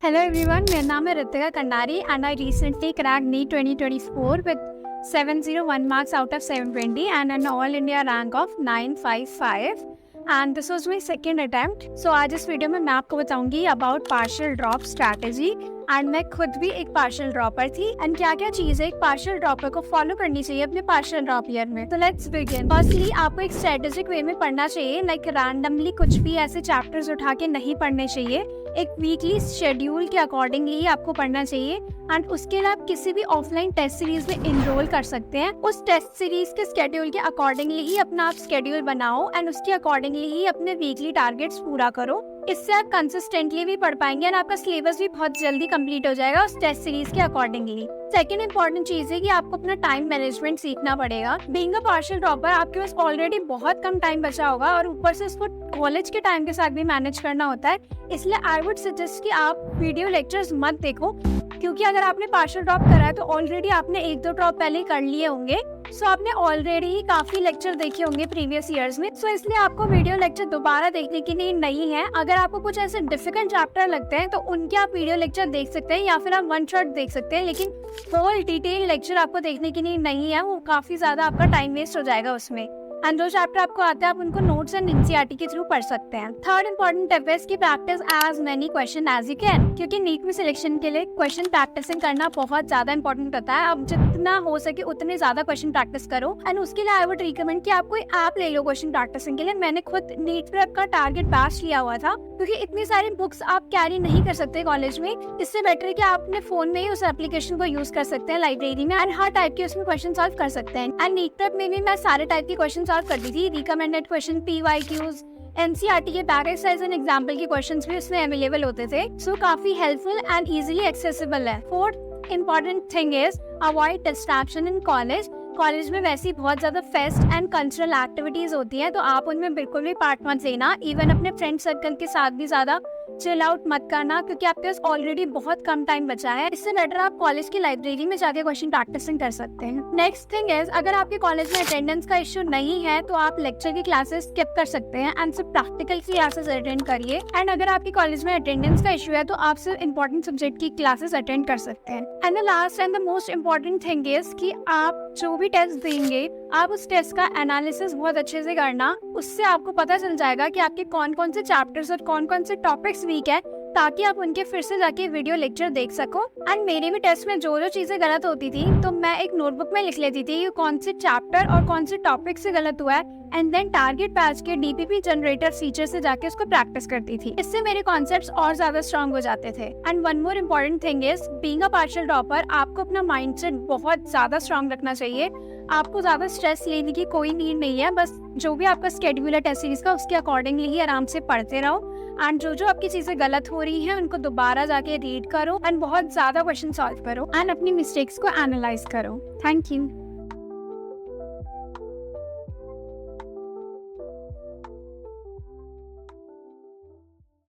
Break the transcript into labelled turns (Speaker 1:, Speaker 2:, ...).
Speaker 1: Hello everyone, मेरा नाम है Ritika Kandari and I recently cracked NEET 2024 with 701 marks out of 720 and an all India rank of 955 and this was my second attempt. So आज इस video में मैं आपको बताऊंगी about partial drop strategy and मैं खुद भी एक पार्शियल ड्रॉपर थी एंड क्या क्या चीज़ है एक पार्शियल ड्रॉपर को फॉलो करनी चाहिए अपने पार्शियल ड्रॉप ईयर में। तो लेट्स बिगिन। फर्स्टली आपको एक स्ट्रेटेजिक वे में पढ़ना चाहिए, लाइक रैंडमली कुछ भी ऐसे चैप्टर्स उठा के नहीं पढ़ने चाहिए। एक वीकली शेड्यूल के अकॉर्डिंगली आपको पढ़ना चाहिए एंड उसके लिए आप किसी भी ऑफलाइन टेस्ट सीरीज में इनरोल कर सकते हैं। उस टेस्ट सीरीज के स्केड्यूल के अकॉर्डिंगली ही अपना आप स्केड्यूल बनाओ एंड उसके अकॉर्डिंगली ही अपने वीकली टारगेट्स पूरा करो। इससे आप कंसिस्टेंटली भी पढ़ पाएंगे एंड आपका सिलेबस भी बहुत जल्दी कंप्लीट हो जाएगा उस टेस्ट सीरीज के अकॉर्डिंगली। सेकेंड इंपॉर्टेंट चीज है कि आपको अपना टाइम मैनेजमेंट सीखना पड़ेगा। बीइंग अ पार्शियल ड्रॉपर आपके पास ऑलरेडी बहुत कम टाइम बचा होगा और ऊपर से इसको कॉलेज के टाइम के साथ भी मैनेज करना होता है। इसलिए आई वुड सजेस्ट कि आप वीडियो लेक्चर्स मत देखो, क्योंकि अगर आपने पार्शियल ड्रॉप करा है तो ऑलरेडी आपने एक दो ड्रॉप पहले ही कर लिए होंगे। सो आपने ऑलरेडी ही काफी लेक्चर देखे होंगे प्रीवियस ईयर्स में। सो इसलिए आपको वीडियो लेक्चर दोबारा देखने की नीड नहीं है। अगर आपको कुछ ऐसे डिफिकल्ट चैप्टर लगते हैं तो उनके आप वीडियो लेक्चर देख सकते हैं या फिर आप वन शॉट देख सकते हैं, लेकिन होल डिटेल लेक्चर आपको देखने की नीड नहीं है। वो काफी ज्यादा आपका टाइम वेस्ट हो जाएगा उसमें। एंड जो चैप्टर आपको आते हैं आप उनको नोट्स एंड एनसीईआरटी के थ्रू पढ़ सकते हैं। थर्ड इंपॉर्टेंट टिप है इसकी practice as many question as you can, क्योंकि नीट में सिलेक्शन के लिए क्वेश्चन प्रैक्टिसिंग करना बहुत ज्यादा इंपॉर्टेंट होता है। आप जितना हो सके उतने ज्यादा क्वेश्चन प्रैक्टिस करो एंड उसके लिए आई वुड रिकमेंड कि आप कोई ऐप ले लो क्वेश्चन प्रैक्टिसिंग के लिए। मैंने खुद नीट प्रेप का टारगेट बैच लिया हुआ था, क्योंकि इतनी सारी बुक्स आप कैरी नहीं कर सकते कॉलेज में। इससे बेटर है कि आप अपने फोन में ही उस एप्लीकेशन को यूज कर सकते हैं लाइब्रेरी में एंड हर टाइप के उसमें क्वेश्चन सॉल्व कर सकते हैं। एंड नीट प्रेप में भी मैं सारे टाइप के क्वेश्चन सॉल्व करती थी। रिकमेंडेड क्वेश्चन, पीवाईक्यूज, एनसीईआरटी के बैक एक्सरसाइज एंड एग्जाम्पल के क्वेश्चंस भी उसमें अवेलेबल होते थे। सो काफी हेल्पफुल एंड इजीली एक्सेसिबल है। Fourth important thing is avoid distraction in college. College में वैसे ही बहुत ज्यादा फेस्ट एंड कल्चरल एक्टिविटीज होती हैं, तो आप उनमें बिल्कुल भी पार्ट मत लेना। इवन अपने फ्रेंड सर्कल के साथ भी ज्यादा चिल आउट मत करना, क्योंकि आपके पास ऑलरेडी बहुत कम टाइम बचा है। इससे बेटर आप कॉलेज की लाइब्रेरी में जाके क्वेश्चन प्रैक्टिसिंग कर सकते हैं। नेक्स्ट थिंग इज, अगर आपके कॉलेज में अटेंडेंस का इशू नहीं है तो आप लेक्चर की क्लासेस स्किप कर सकते हैं एंड सिर्फ प्रैक्टिकल की क्लासेस अटेंड करिए। एंड अगर आपके कॉलेज में अटेंडेंस का इशू है तो आप सिर्फ इंपॉर्टेंट सब्जेक्ट की क्लासेस अटेंड कर सकते हैं। And the last and the most important thing is कि आप जो भी टेस्ट देंगे आप उस टेस्ट का एनालिसिस बहुत अच्छे से करना। उससे आपको पता चल जाएगा कि आपके कौन कौन से चैप्टर्स और कौन कौन से टॉपिक्स वीक है, ताकि आप उनके फिर से जाके वीडियो लेक्चर देख सको। एंड मेरे भी टेस्ट में जो जो चीजें गलत होती थी तो मैं एक नोटबुक में लिख लेती थी कौन से चैप्टर और कौन से टॉपिक से गलत हुआ है एंड देन टारगेट पैच के डीपीपी जनरेटर फीचर से जाके उसको प्रैक्टिस करती थी। इससे मेरे कॉन्सेप्ट्स और ज्यादा स्ट्रांग हो जाते थे। And one more important thing is, being a partial dropper आपको अपना माइंडसेट बहुत ज्यादा स्ट्रांग रखना चाहिए। आपको ज्यादा स्ट्रेस लेने की कोई नीड नहीं है। बस जो भी आपका स्केड्यूल है टेस्ट सीरीज का उसके अकॉर्डिंगली ही आराम से पढ़ते रहो एंड जो जो आपकी चीजें गलत हो रही हैं उनको दोबारा जाके रीड करो एंड बहुत ज्यादा क्वेश्चन सॉल्व करो एंड अपनी मिस्टेक्स को एनालाइज करो। Thank you.